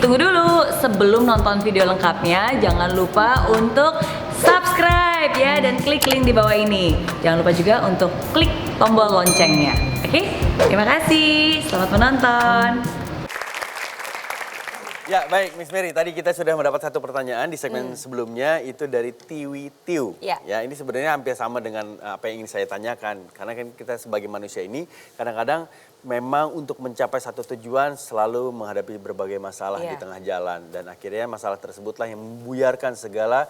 Tunggu dulu, sebelum nonton video lengkapnya, jangan lupa untuk subscribe ya dan klik link di bawah ini. Jangan lupa juga untuk klik tombol loncengnya. Oke? Terima kasih. Selamat menonton. Ya baik Miss Mary, tadi kita sudah mendapat satu pertanyaan di segmen sebelumnya itu dari Tiwi Tiu. Ya. Ini sebenarnya hampir sama dengan apa yang ingin saya tanyakan. Karena kan kita sebagai manusia ini kadang-kadang memang untuk mencapai satu tujuan selalu menghadapi berbagai masalah di tengah jalan. Dan akhirnya masalah tersebutlah yang membuyarkan segala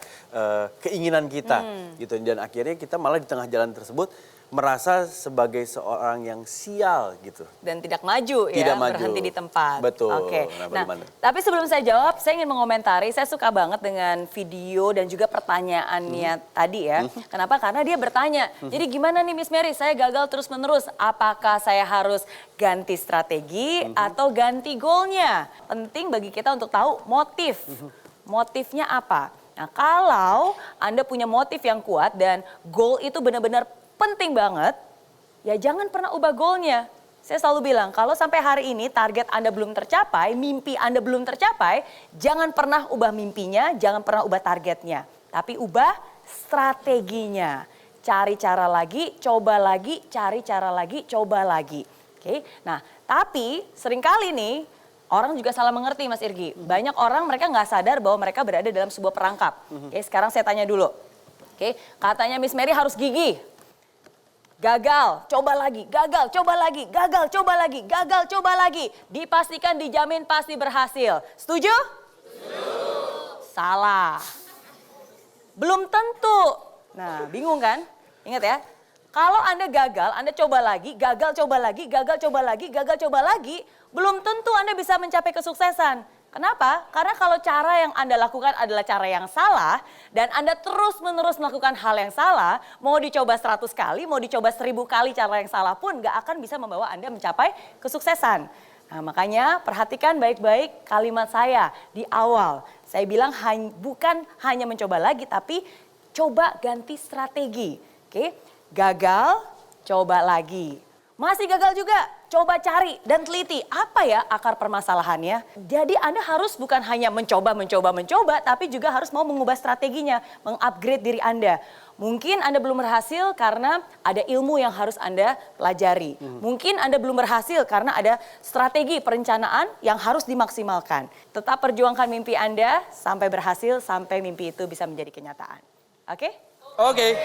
keinginan kita. Gitu. Dan akhirnya kita malah di tengah jalan tersebut merasa sebagai seorang yang sial gitu. Dan tidak maju Tidak maju. berhenti di tempat. Betul. Oke. Nah, tapi sebelum saya jawab, saya ingin mengomentari, saya suka banget dengan video dan juga pertanyaannya tadi ya. Kenapa? Karena dia bertanya, jadi gimana nih Miss Mary, saya gagal terus-menerus, apakah saya harus ganti strategi atau ganti goalnya? Penting bagi kita untuk tahu motif. Motifnya apa? Nah, kalau Anda punya motif yang kuat dan goal itu benar-benar penting banget, ya jangan pernah ubah goalnya. Saya selalu bilang, kalau sampai hari ini target Anda belum tercapai, mimpi Anda belum tercapai, jangan pernah ubah mimpinya, jangan pernah ubah targetnya. Tapi ubah strateginya. Cari cara lagi, coba lagi, cari cara lagi, coba lagi. Oke. Nah, tapi seringkali nih, orang juga salah mengerti Mas Irgi. Banyak orang mereka nggak sadar bahwa mereka berada dalam sebuah perangkap. Oke, sekarang saya tanya dulu. Oke, katanya Miss Mary harus gigih. Gagal, coba lagi, gagal, coba lagi, gagal, coba lagi, gagal, coba lagi. Dipastikan, dijamin pasti berhasil. Setuju? Setuju. Salah. Belum tentu. Nah, bingung kan? Ingat ya, kalau Anda gagal, Anda coba lagi, gagal, coba lagi, gagal, coba lagi, gagal, coba lagi, belum tentu Anda bisa mencapai kesuksesan. Kenapa? Karena kalau cara yang Anda lakukan adalah cara yang salah dan Anda terus-menerus melakukan hal yang salah, mau dicoba 100 kali, mau dicoba 1000 kali cara yang salah pun gak akan bisa membawa Anda mencapai kesuksesan. Nah, makanya perhatikan baik-baik kalimat saya di awal. Saya bilang bukan hanya mencoba lagi, tapi coba ganti strategi. Oke? Gagal, coba lagi. Masih gagal juga, coba cari dan teliti apa ya akar permasalahannya. Jadi Anda harus bukan hanya mencoba, tapi juga harus mau mengubah strateginya, mengupgrade diri Anda. Mungkin Anda belum berhasil karena ada ilmu yang harus Anda pelajari. Mungkin Anda belum berhasil karena ada strategi perencanaan yang harus dimaksimalkan. Tetap perjuangkan mimpi Anda sampai berhasil, sampai mimpi itu bisa menjadi kenyataan. Oke? Oke.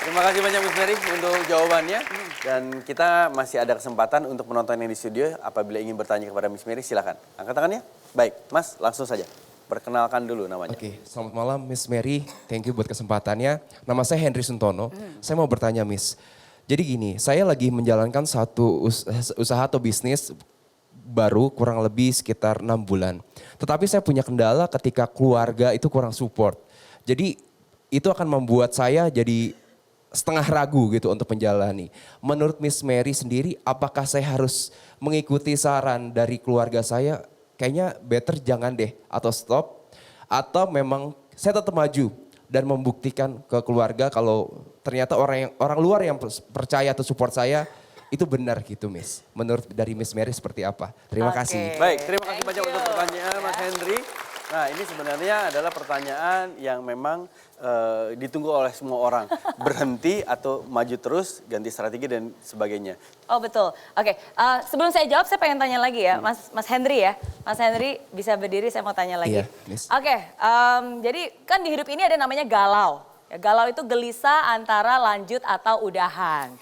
Terima kasih banyak Miss Mary untuk jawabannya. Dan kita masih ada kesempatan untuk penonton yang di studio. Apabila ingin bertanya kepada Miss Mary, silakan. Angkat tangannya. Baik, Mas langsung saja. Perkenalkan dulu namanya. Oke, selamat malam Miss Mary. Thank you buat kesempatannya. Nama saya Henry Suntono. Saya mau bertanya Miss. Jadi gini, saya lagi menjalankan satu usaha atau bisnis baru kurang lebih sekitar 6 bulan. Tetapi saya punya kendala ketika keluarga itu kurang support. Jadi itu akan membuat saya jadi setengah ragu gitu untuk menjalani. Menurut Miss Mary sendiri, apakah saya harus mengikuti saran dari keluarga saya? Kayaknya better jangan deh, atau stop. Atau memang saya tetap maju dan membuktikan ke keluarga kalau ternyata orang luar yang percaya atau support saya itu benar gitu Miss. Menurut dari Miss Mary seperti apa? Terima kasih. Baik, terima kasih banyak untuk pertanyaan Mas Henry. Nah ini sebenarnya adalah pertanyaan yang memang ditunggu oleh semua orang. Berhenti atau maju terus, ganti strategi dan sebagainya. Oh betul. Oke, sebelum saya jawab saya pengen tanya lagi ya, Mas Henry ya. Mas Henry bisa berdiri, saya mau tanya lagi. Iya, Miss. Oke, jadi kan di hidup ini ada namanya galau. Ya, galau itu gelisah antara lanjut atau udahan.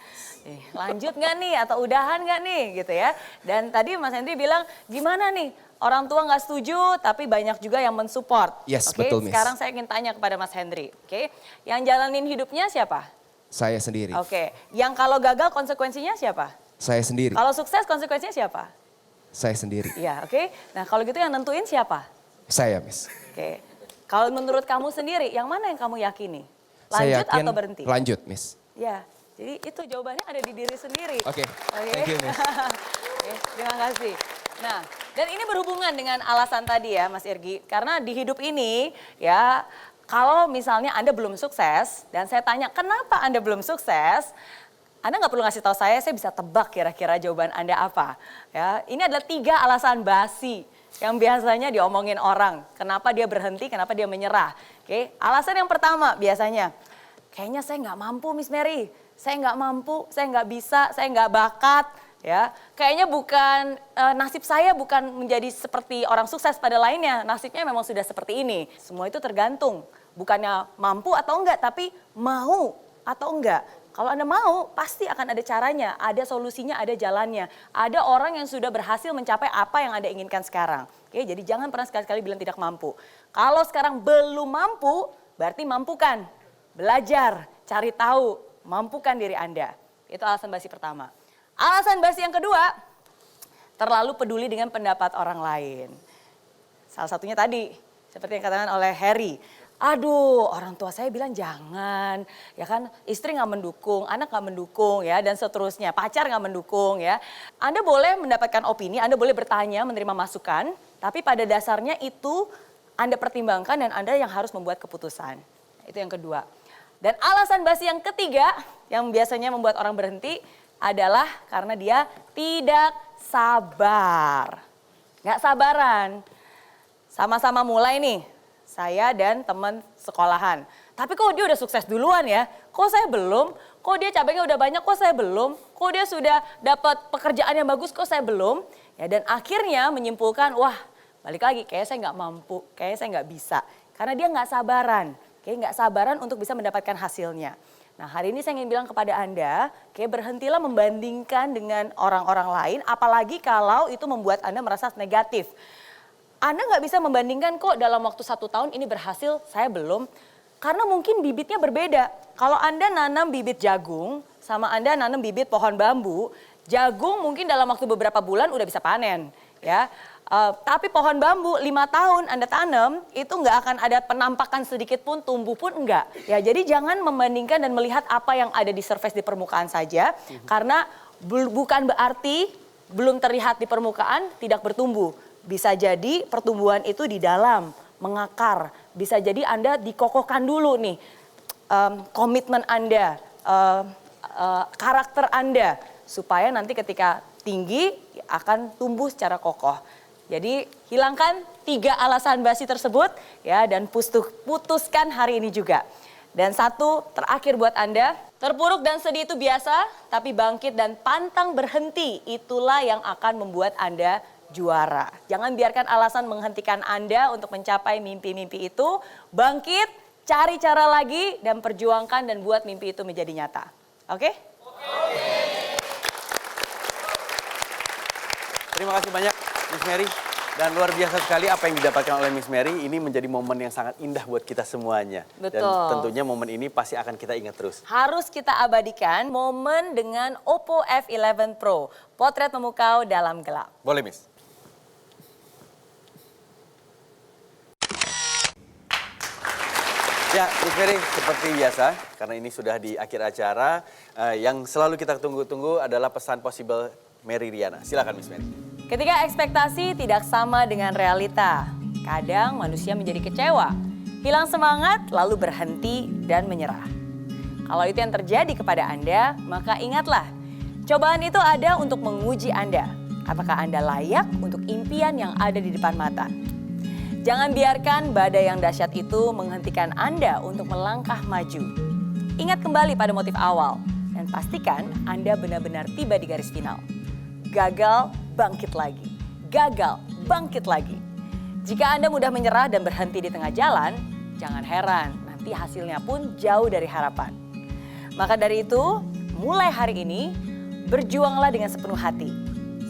Lanjut nggak nih atau udahan nggak nih gitu ya. Dan tadi Mas Henry bilang gimana nih? Orang tua nggak setuju, tapi banyak juga yang mensupport. Yes, Oke, betul, Miss. sekarang saya ingin tanya kepada Mas Henry. Oke, yang jalanin hidupnya siapa? Saya sendiri. Oke, yang kalau gagal konsekuensinya siapa? Saya sendiri. Kalau sukses konsekuensinya siapa? Saya sendiri. Iya, oke. Nah, kalau gitu yang nentuin siapa? Saya Miss. Oke. Kalau menurut kamu sendiri, yang mana yang kamu yakini? Saya Lanjut yakin atau berhenti? lanjut Miss. Ya, jadi itu jawabannya ada di diri sendiri. Oke, thank you Miss. Oke, terima kasih. Nah, dan ini berhubungan dengan alasan tadi ya Mas Irgi. Karena di hidup ini ya kalau misalnya Anda belum sukses dan saya tanya kenapa Anda belum sukses, Anda nggak perlu ngasih tahu saya bisa tebak kira-kira jawaban Anda apa. Ya, ini adalah 3 alasan basi yang biasanya diomongin orang. Kenapa dia berhenti, kenapa dia menyerah. Oke, alasan yang pertama biasanya, kayaknya saya nggak mampu Miss Mary, saya nggak mampu, saya nggak bisa, saya nggak bakat. Ya, kayaknya bukan nasib saya bukan menjadi seperti orang sukses pada lainnya. Nasibnya memang sudah seperti ini. Semua itu tergantung, bukannya mampu atau enggak, tapi mau atau enggak. Kalau Anda mau, pasti akan ada caranya, ada solusinya, ada jalannya. Ada orang yang sudah berhasil mencapai apa yang Anda inginkan sekarang. Oke, jadi jangan pernah sekali-kali bilang tidak mampu. Kalau sekarang belum mampu, berarti mampukan. Belajar, cari tahu, mampukan diri Anda. Itu alasan basi pertama. Alasan basi yang kedua, terlalu peduli dengan pendapat orang lain. Salah satunya tadi, seperti yang katakan oleh Harry. Aduh, orang tua saya bilang jangan, ya kan, istri nggak mendukung, anak nggak mendukung, ya, dan seterusnya, pacar nggak mendukung, ya. Anda boleh mendapatkan opini, Anda boleh bertanya, menerima masukan, tapi pada dasarnya itu Anda pertimbangkan dan Anda yang harus membuat keputusan. Itu yang kedua. Dan alasan basi yang ketiga, yang biasanya membuat orang berhenti, adalah karena dia tidak sabar. Nggak sabaran. Sama-sama mulai nih, saya dan teman sekolahan. Tapi kok dia udah sukses duluan ya? Kok saya belum? Kok dia cabangnya udah banyak? Kok saya belum? Kok dia sudah dapat pekerjaan yang bagus? Kok saya belum? Ya, dan akhirnya menyimpulkan, wah balik lagi, kayaknya saya nggak mampu, kayaknya saya nggak bisa. Karena dia nggak sabaran, kayak nggak sabaran untuk bisa mendapatkan hasilnya. Nah, hari ini saya ingin bilang kepada Anda, kayak berhentilah membandingkan dengan orang-orang lain, apalagi kalau itu membuat Anda merasa negatif. Anda nggak bisa membandingkan kok dalam waktu 1 tahun ini berhasil, saya belum. Karena mungkin bibitnya berbeda. Kalau Anda nanam bibit jagung, sama Anda nanam bibit pohon bambu, jagung mungkin dalam waktu beberapa bulan udah bisa panen. Ya, tapi pohon bambu 5 tahun Anda tanam itu nggak akan ada penampakan sedikit pun, tumbuh pun enggak. Ya, jadi jangan membandingkan dan melihat apa yang ada di surface di permukaan saja, karena bukan berarti belum terlihat di permukaan tidak bertumbuh. Bisa jadi pertumbuhan itu di dalam, mengakar. Bisa jadi Anda dikokohkan dulu nih, komitmen Anda, karakter Anda, supaya nanti ketika tinggi akan tumbuh secara kokoh. Jadi hilangkan 3 alasan basi tersebut ya, dan putuskan hari ini juga. Dan 1 terakhir buat Anda, terpuruk dan sedih itu biasa, tapi bangkit dan pantang berhenti itulah yang akan membuat Anda juara. Jangan biarkan alasan menghentikan Anda untuk mencapai mimpi-mimpi itu. Bangkit, cari cara lagi dan perjuangkan dan buat mimpi itu menjadi nyata. Oke? Terima kasih banyak Miss Mary. Dan luar biasa sekali apa yang didapatkan oleh Miss Mary. Ini menjadi momen yang sangat indah buat kita semuanya. Betul. Dan tentunya momen ini pasti akan kita ingat terus. Harus kita abadikan momen dengan Oppo F11 Pro. Potret memukau dalam gelap. Boleh Miss? Ya, Miss Mary, seperti biasa, karena ini sudah di akhir acara, yang selalu kita tunggu-tunggu adalah pesan possible Mary Riana. Silakan Miss Mary. Ketika ekspektasi tidak sama dengan realita, kadang manusia menjadi kecewa, hilang semangat, lalu berhenti dan menyerah. Kalau itu yang terjadi kepada Anda, maka ingatlah, cobaan itu ada untuk menguji Anda. Apakah Anda layak untuk impian yang ada di depan mata? Jangan biarkan badai yang dahsyat itu menghentikan Anda untuk melangkah maju. Ingat kembali pada motif awal dan pastikan Anda benar-benar tiba di garis final. Gagal, bangkit lagi. Gagal, bangkit lagi. Jika Anda mudah menyerah dan berhenti di tengah jalan, jangan heran, nanti hasilnya pun jauh dari harapan. Maka dari itu, mulai hari ini, berjuanglah dengan sepenuh hati.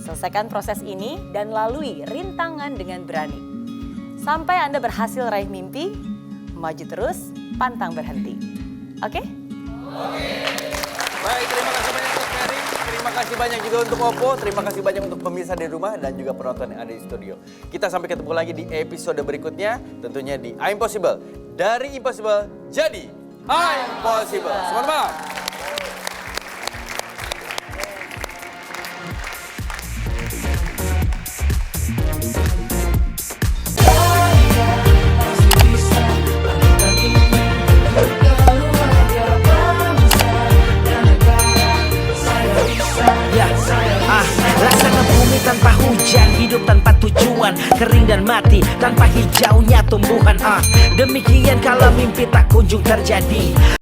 Selesaikan proses ini dan lalui rintangan dengan berani. Sampai Anda berhasil raih mimpi, maju terus, pantang berhenti. Oke? Baik, terima kasih banyak untuk Mary. Terima kasih banyak juga untuk Oppo. Terima kasih banyak untuk pemirsa di rumah dan juga penonton yang ada di studio. Kita sampai ketemu lagi di episode berikutnya. Tentunya di I'm Possible. Dari Impossible jadi I'm Possible. Selamat malam. Ya, laksana bumi tanpa hujan, hidup tanpa tujuan, kering dan mati tanpa hijaunya tumbuhan. Demikian kalau mimpi tak kunjung terjadi.